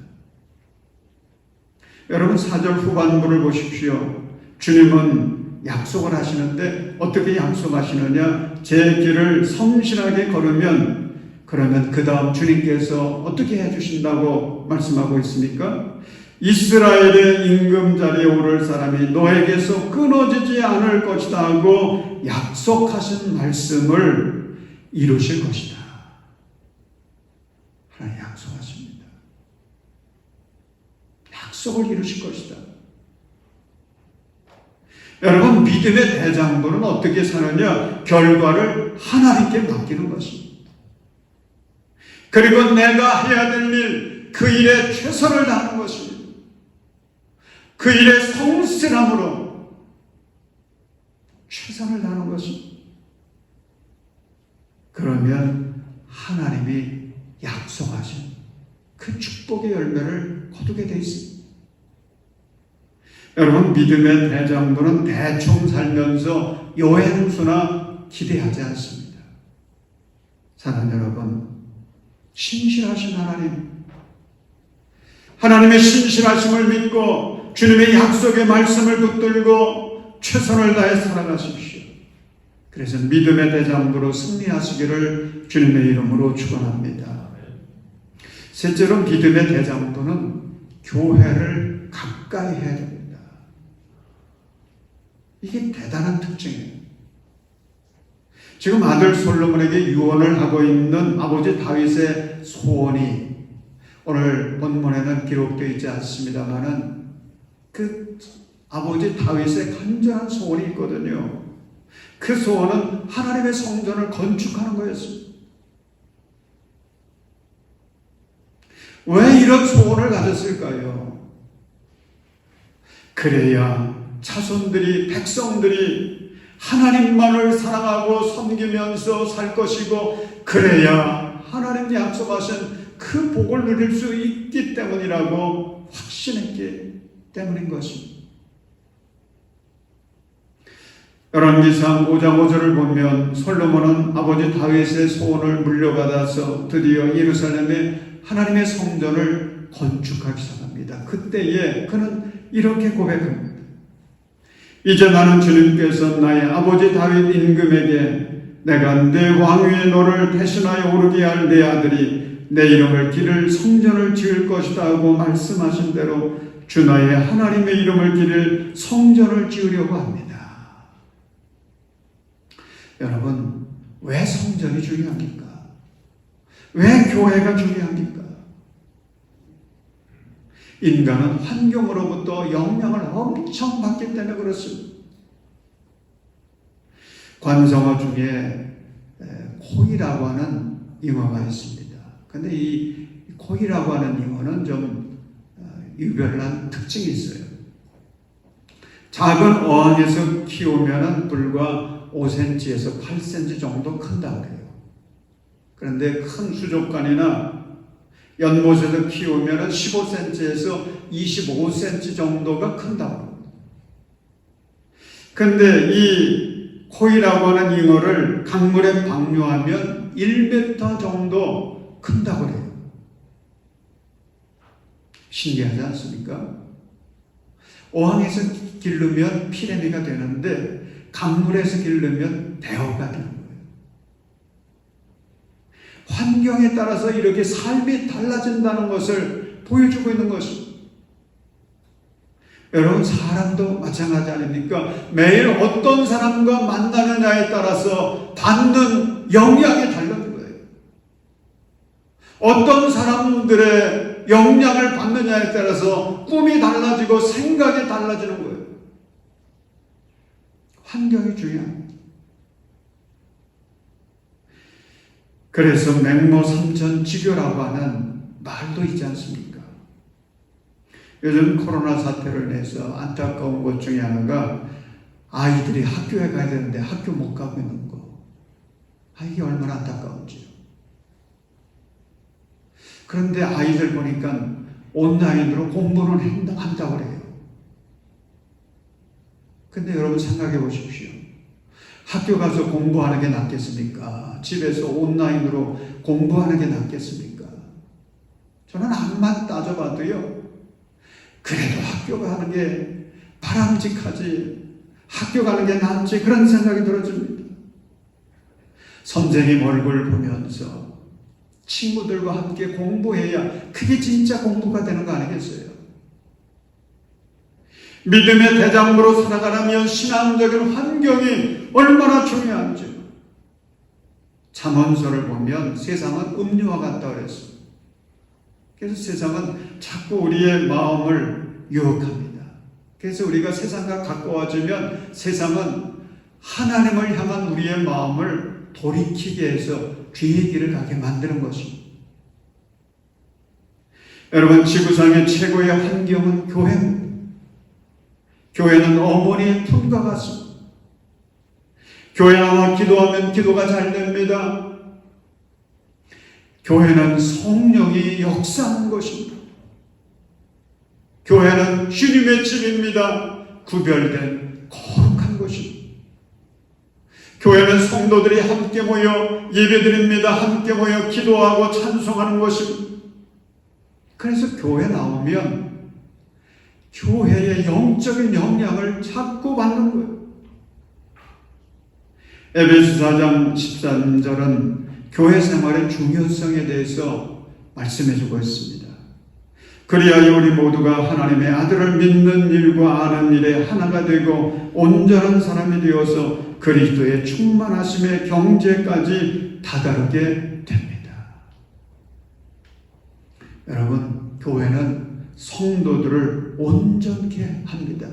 여러분, 4절 후반부를 보십시오. 주님은 약속을 하시는데 어떻게 약속하시느냐? 제 길을 성실하게 걸으면 그러면 그 다음 주님께서 어떻게 해주신다고 말씀하고 있습니까? 이스라엘의 임금 자리에 오를 사람이 너에게서 끊어지지 않을 것이다 하고 약속하신 말씀을 이루실 것이다. 하나님 약속하십니다. 약속을 이루실 것이다. 여러분, 믿음의 대장부는 어떻게 사느냐? 결과를 하나님께 맡기는 것입니다. 그리고 내가 해야 될 일, 그 일에 최선을 다하는 것입니다. 그 일에 성실함으로 최선을 다하는 것입니다. 그러면 하나님이 약속하신 그 축복의 열매를 거두게 되어 있습니다. 여러분, 믿음의 대장부는 대충 살면서 여행수나 기대하지 않습니다. 사랑하는 여러분, 신실하신 하나님의 신실하심을 믿고 주님의 약속의 말씀을 붙들고 최선을 다해 살아가십시오. 그래서 믿음의 대장부로 승리하시기를 주님의 이름으로 축원합니다. 셋째로 믿음의 대장부는 교회를 가까이 해야 됩니다. 이게 대단한 특징이에요. 지금 아들 솔로몬에게 유언을 하고 있는 아버지 다윗의 소원이 오늘 본문에는 기록되어 있지 않습니다만은 그 아버지 다윗의 간절한 소원이 있거든요. 그 소원은 하나님의 성전을 건축하는 거였습니다. 왜 이런 소원을 가졌을까요? 그래야 자손들이, 백성들이 하나님만을 사랑하고 섬기면서 살 것이고, 그래야 하나님 약속하신 그 복을 누릴 수 있기 때문이라고 확신했기 때문인 것입니다. 열왕기상 5장 5절을 보면 솔로몬은 아버지 다윗의 소원을 물려받아서 드디어 예루살렘에 하나님의 성전을 건축하기 시작합니다. 그때에 그는 이렇게 고백합니다. 이제 나는 주님께서 나의 아버지 다윗 임금에게 내가 내 왕위의 노를 대신하여 오르게 할 내 아들이 내 이름을 기를 성전을 지을 것이다 하고 말씀하신 대로 주 나의 하나님의 이름을 기를 성전을 지으려고 합니다. 여러분, 왜 성전이 중요합니까? 왜 교회가 중요합니까? 인간은 환경으로부터 영향을 엄청 받기 때문에 그렇습니다. 관성어 중에 코이라고 하는 잉어가 있습니다. 근데 이 코이라고 하는 잉어는 좀 유별난 특징이 있어요. 작은 어항에서 키우면 불과 5cm에서 8cm 정도 큰다고 해요. 그런데 큰 수족관이나 연못에서 키우면 15cm에서 25cm 정도가 큰다고 합니다. 그런데 이 코이라고 하는 잉어를 강물에 방류하면 1m 정도 큰다고 해요. 신기하지 않습니까? 어항에서 기르면 피레미가 되는데 강물에서 기르면 대어가 되는 거예요. 환경에 따라서 이렇게 삶이 달라진다는 것을 보여주고 있는 것입니다. 여러분, 사람도 마찬가지 아닙니까? 매일 어떤 사람과 만나느냐에 따라서 받는 영향이 다른 거예요. 어떤 사람들의 영향을 받느냐에 따라서 꿈이 달라지고 생각이 달라지는 거예요. 환경이 중요합니다. 그래서 맹모 삼천지교라고 하는 말도 있지 않습니까? 요즘 코로나 사태를 내서 안타까운 것 중에 하나가 아이들이 학교에 가야 되는데 학교 못 가고 있는 거. 이게 얼마나 안타까운지요. 그런데 아이들 보니까 온라인으로 공부는 한다고 그래요. 근데 여러분 생각해 보십시오. 학교 가서 공부하는 게 낫겠습니까? 집에서 온라인으로 공부하는 게 낫겠습니까? 저는 암만 따져봐도요, 그래도 학교 가는 게 바람직하지, 학교 가는 게 낫지, 그런 생각이 들어집니다. 선생님 얼굴 보면서 친구들과 함께 공부해야 그게 진짜 공부가 되는 거 아니겠어요? 믿음의 대장으로 살아가려면 신앙적인 환경이 얼마나 중요한지. 잠언서를 보면 세상은 음료와 같다 그랬어요. 그래서 세상은 자꾸 우리의 마음을 유혹합니다. 그래서 우리가 세상과 가까워지면 세상은 하나님을 향한 우리의 마음을 돌이키게 해서 뒤의 길을 가게 만드는 것입니다. 여러분, 지구상의 최고의 환경은 교회입니다. 교회는 어머니의 품과 같습니다. 교회 안와 기도하면 기도가 잘 됩니다. 교회는 성령이 역사하는 것입니다. 교회는 주님의 집입니다. 구별된 거룩한 것입니다. 교회는 성도들이 함께 모여 예배드립니다. 함께 모여 기도하고 찬송하는 것입니다. 그래서 교회 나오면 교회의 영적인 영향을 자꾸 받는 거예요. 에베소 4장 13절은 교회 생활의 중요성에 대해서 말씀해주고 있습니다. 그리하여 우리 모두가 하나님의 아들을 믿는 일과 아는 일에 하나가 되고 온전한 사람이 되어서 그리스도의 충만하심의 경제까지 다다르게 됩니다. 여러분, 교회는 성도들을 온전케 합니다.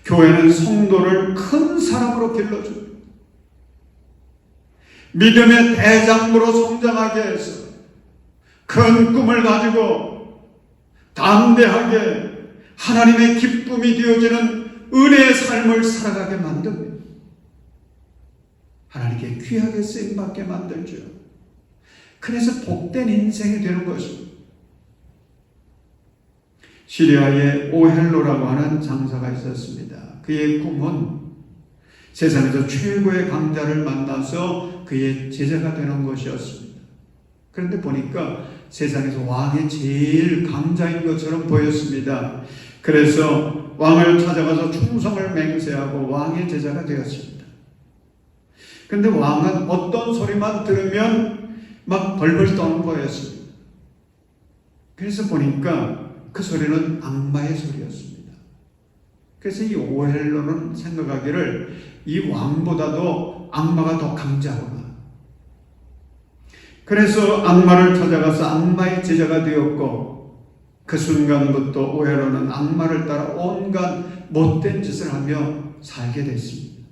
교회는 성도를 큰 사람으로 길러줍니다. 믿음의 대장으로 성장하게 해서 큰 꿈을 가지고 담대하게 하나님의 기쁨이 되어지는 은혜의 삶을 살아가게 만듭니다. 하나님께 귀하게 쓰임받게 만들죠. 그래서 복된 인생이 되는 것입니다. 시리아에 오헬로라고 하는 장사가 있었습니다. 그의 꿈은 세상에서 최고의 강자를 만나서 그의 제자가 되는 것이었습니다. 그런데 보니까 세상에서 왕이 제일 강자인 것처럼 보였습니다. 그래서 왕을 찾아가서 충성을 맹세하고 왕의 제자가 되었습니다. 그런데 왕은 어떤 소리만 들으면 막 벌벌 떠는 거였습니다. 그래서 보니까 그 소리는 악마의 소리였습니다. 그래서 이 오헬로는 생각하기를 이 왕보다도 악마가 더 강자구나. 그래서 악마를 찾아가서 악마의 제자가 되었고, 그 순간부터 오헬로는 악마를 따라 온갖 못된 짓을 하며 살게 됐습니다.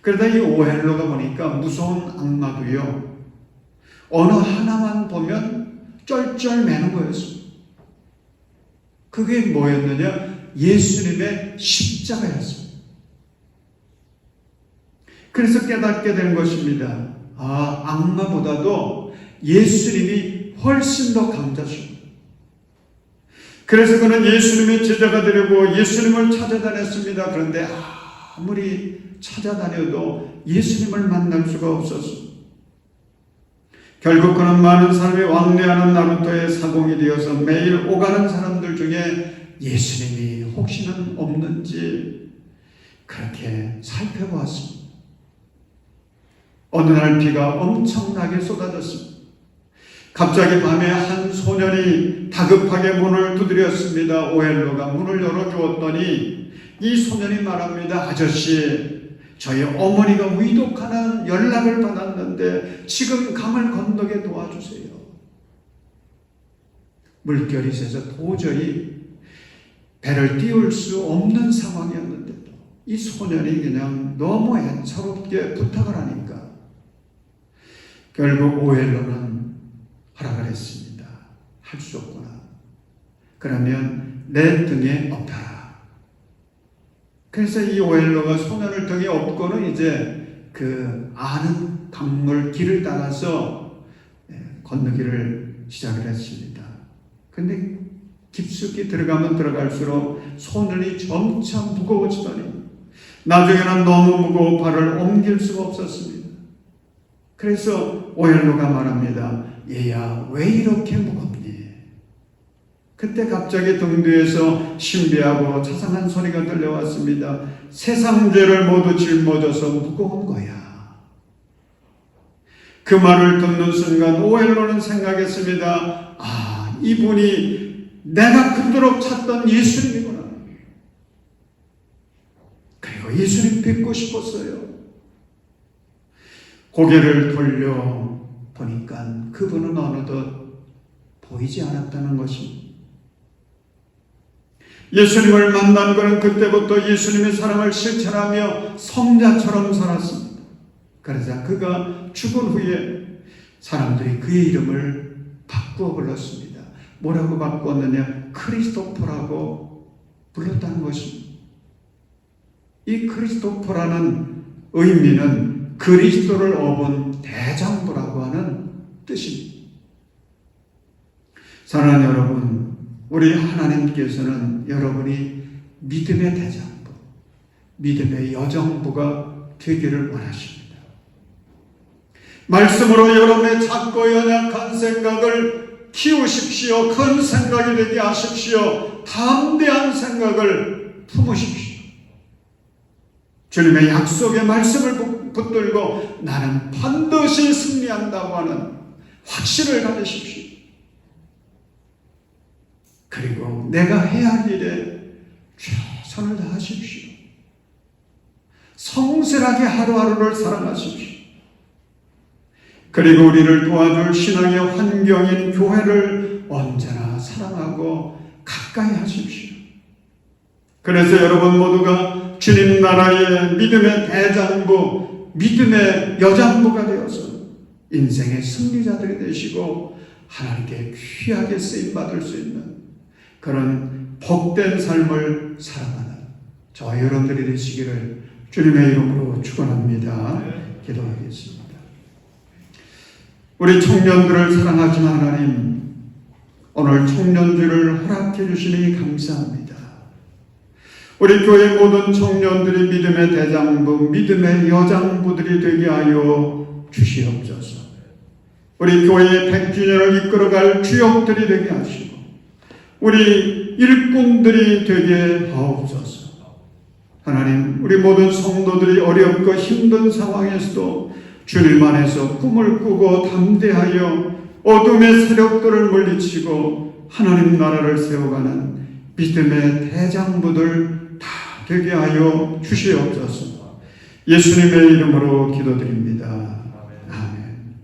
그러다 이 오헬로가 보니까 무서운 악마도요, 어느 하나만 보면 쩔쩔매는 거였습니다. 그게 뭐였느냐? 예수님의 십자가였습니다. 그래서 깨닫게 된 것입니다. 아, 악마보다도 예수님이 훨씬 더 강자십니다. 그래서 그는 예수님의 제자가 되려고 예수님을 찾아다녔습니다. 그런데 아무리 찾아다녀도 예수님을 만날 수가 없었습니다. 결국 그는 많은 사람이 왕래하는 나루토의 사공이 되어서 매일 오가는 사람들 중에 예수님이 혹시는 없는지 그렇게 살펴보았습니다. 어느 날 비가 엄청나게 쏟아졌습니다. 갑자기 밤에 한 소년이 다급하게 문을 두드렸습니다. 오헬로가 문을 열어주었더니 이 소년이 말합니다. 아저씨, 저희 어머니가 위독하는 연락을 받았는데 지금 강을 건너게 도와주세요. 물결이 세서 도저히 배를 띄울 수 없는 상황이었는데도 이 소년이 그냥 너무 애처롭게 부탁을 하니까 결국 오헬로는 하라 그랬습니다. 할 수 없구나. 그러면 내 등에 엎어라. 그래서 이 오헬로가 소년을 등에 엎고는 이제 그 아는 강물 길을 따라서 건너기를 시작을 했습니다. 근데 깊숙이 들어가면 들어갈수록 소년이 점차 무거워지더니 나중에는 너무 무거워 발을 옮길 수가 없었습니다. 그래서 오헬로가 말합니다. 얘야, 왜 이렇게 무겁니? 그때 갑자기 등 뒤에서 신비하고 자상한 소리가 들려왔습니다. 세상 죄를 모두 짊어져서 무거운 거야. 그 말을 듣는 순간 오헬로는 생각했습니다. 아, 이분이 내가 그토록 찾던 예수님이구나. 그리고 예수님 뵙고 싶었어요. 고개를 돌려 보니까 그분은 어느덧 보이지 않았다는 것입니다. 예수님을 만난 그는 그때부터 예수님의 사랑을 실천하며 성자처럼 살았습니다. 그러자 그가 죽은 후에 사람들이 그의 이름을 바꾸어 불렀습니다. 뭐라고 바꾸었느냐? 크리스토퍼라고 불렀다는 것입니다. 이 크리스토퍼라는 의미는 그리스도를 업은 대장부라고 하는 뜻입니다. 사랑하는 여러분, 우리 하나님께서는 여러분이 믿음의 대장부, 믿음의 여정부가 되기를 원하십니다. 말씀으로 여러분의 작고 연약한 생각을 키우십시오. 큰 생각이 되게 하십시오. 담대한 생각을 품으십시오. 주님의 약속의 말씀을 붙들고 나는 반드시 승리한다고 하는 확신을 가지십시오. 그리고 내가 해야 할 일에 최선을 다하십시오. 성실하게 하루하루를 살아가십시오. 그리고 우리를 도와줄 신앙의 환경인 교회를 언제나 사랑하고 가까이 하십시오. 그래서 여러분 모두가 주님 나라의 믿음의 대장부, 믿음의 여장부가 되어서 인생의 승리자들이 되시고 하나님께 귀하게 쓰임받을 수 있는 그런 복된 삶을 살아가는 저와 여러분들이 되시기를 주님의 이름으로 축원합니다. 기도하겠습니다. 우리 청년들을 사랑하시는 하나님, 오늘 청년주를 허락해 주시니 감사합니다. 우리 교회 모든 청년들이 믿음의 대장부, 믿음의 여장부들이 되게 하여 주시옵소서. 우리 교회의 백주년을 이끌어갈 주역들이 되게 하시고 우리 일꾼들이 되게 하옵소서. 하나님, 우리 모든 성도들이 어렵고 힘든 상황에서도 주님 안에서 꿈을 꾸고 담대하여 어둠의 세력들을 물리치고 하나님 나라를 세워가는 믿음의 대장부들 다 되게 하여 주시옵소서. 예수님의 이름으로 기도드립니다. 아멘.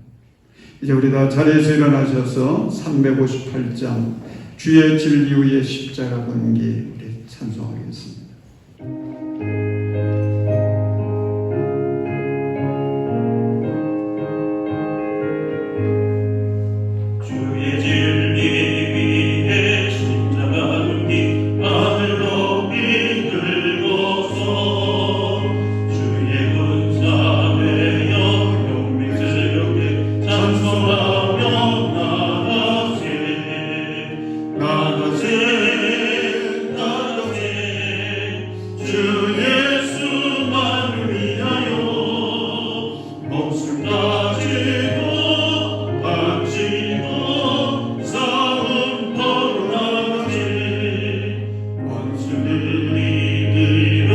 이제 우리 다 자리에서 일어나셔서 358장 주의 진리 위의 십자가 번기 우리 찬송하겠습니다. 주의 진리 위에 십자가 번기 하늘 높이 들고서 주의 군사 되어 용맹스럽게 찬송하며 나가세 주 예수만을 위하여 목숨 가지고 바치고 싸움터로 나가세 원수를 이기러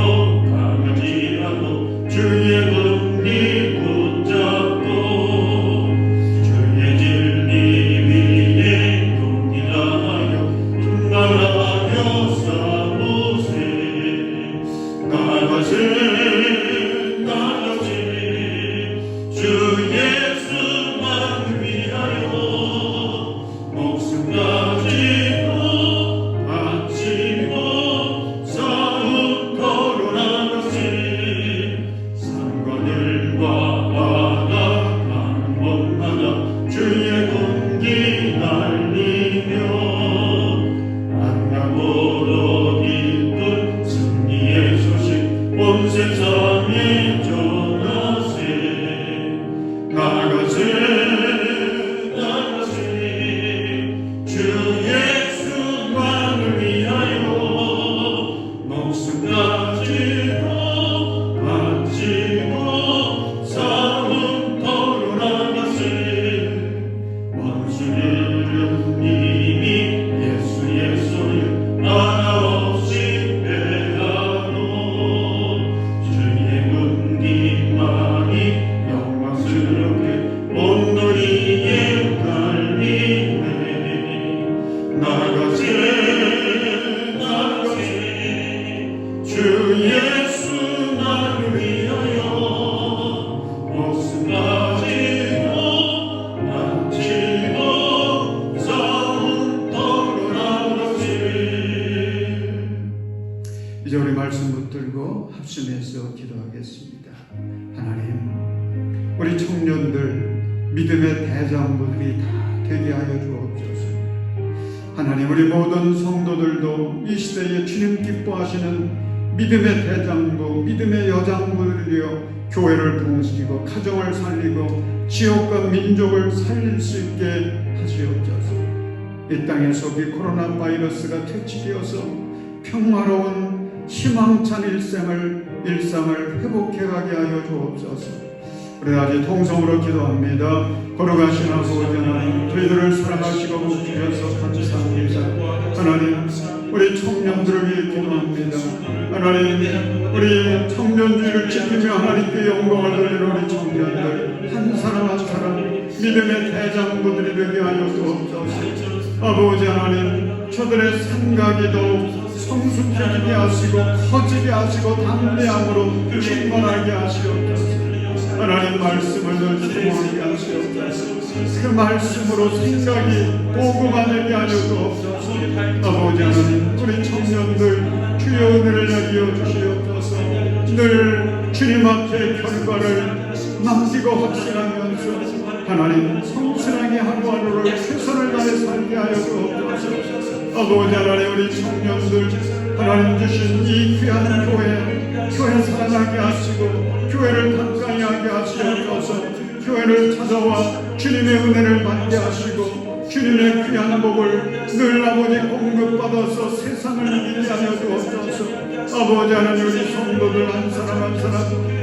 강하지라도 주의 군기 붙잡고 주의 진리 위에 동일하여 분발하여 싸우세 나가세 주 예수만을 위하여 목숨 가지고 바치고 싸움터로 나가세 산과들과 바다 강원하다 주의 군기 날리며 안강보로 기쁜 승리의 소식 온 세상에 전하세 나가세 주 예수만을 위하여 목숨 가지고 바치고 싸움터로 나가세 원수들은 이미 예수의 손을 하나 없이 빼앗고 주의 군기만이 영광스럽게 온도리에 달리네 나가세 주 예수만을 위하여 목숨 가지고 바치고 싸움터로 나가세. 이제 우리 말씀 붙들고 합심해서 기도하겠습니다. 하나님, 우리 청년들 믿음의 대장부들이 다 되게 하여 주옵소서. 하나님, 우리 모든 성도들도 이 시대에 주님 기뻐하시는 믿음의 대장부, 믿음의 여장부들이여 교회를 부흥시키고 가정을 살리고 지역과 민족을 살릴 수 있게 하시옵소서. 이 땅에서 이 코로나 바이러스가 퇴치되어서 평화로운 희망찬 일상을 회복해가게 하여 주옵소서. 우리 아직 통성으로 기도합니다. 거룩하신 아버지 하나님, 저희들을 사랑하시고 복주셔서 감사합니다. 하나님, 우리 청년들을 위해 기도합니다. 하나님, 우리 청년주의를 지키며 하나님께 영광을 돌리는 우리 청년들 한 사람 한 사람 믿음의 대장부들이 되게 하여 주옵소서. 아버지 하나님, 저들의 생각이 더욱 성숙해지게 하시고 커지게 하시고 담대함으로 충만하게 하시옵소서. 하나님 말씀을 늘 주목하게 하시옵소서. 그 말씀으로 생각이 오고가되게 하여 주옵소서. 아버지 하나님, 우리 청년들 주의 은혜를 내려 주시옵소서. 늘 주님 앞에 결과를 남기고 확신하면서 하나님 성실하게 하루하루를 최선을 다해 살게 하여 주옵소서. 아버지 하나님, 우리 청년들 하나님 주신 이 귀한 교회 사랑하게 하시고 교회를 가까이 하게 하시옵소서. 교회를 찾아와 주님의 은혜를 받게 하시고 주님의 귀한 복을 늘 아버지 공급받아서 세상을 이기게 하여 주옵소서. 아버지 하나님, 우리 성도들 한 사람 한 사람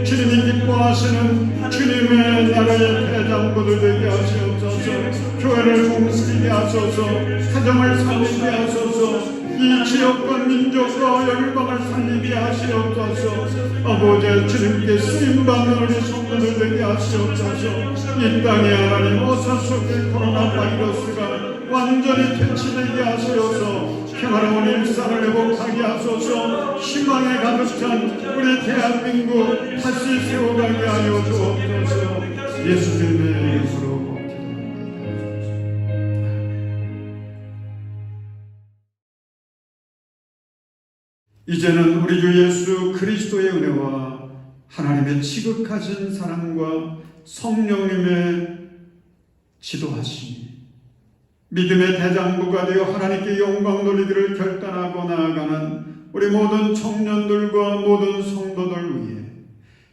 주님이 기뻐하시는 주님의 나라의 대장부들 되게 하시옵소서. 하소서. 교회를 공급하게 하소서. 가정을 살리게 하소서. 이 지역과 민족과 열방을 살리게 하시옵소서. 아버지 주님께 쓰임받는 우리 성도들 되게 하시옵소서. 이 땅에 하나님 어사 속에 코로나 바이러스가 완전히 퇴치되게 하시옵소서. 평화로운 일상을 회복하게 하소서. 희망에 가득 찬 우리 대한민국 다시 세워가게 하여 주옵소서. 예수님의 이름으로 이제는 우리 주 예수 그리스도의 은혜와 하나님의 지극하신 사랑과 성령님의 지도하심이 믿음의 대장부가 되어 하나님께 영광 돌리기를 결단하고 나아가는 우리 모든 청년들과 모든 성도들 위해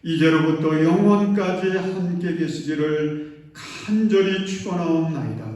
이제로부터 영원까지 함께 계시기를 간절히 축원하옵나이다.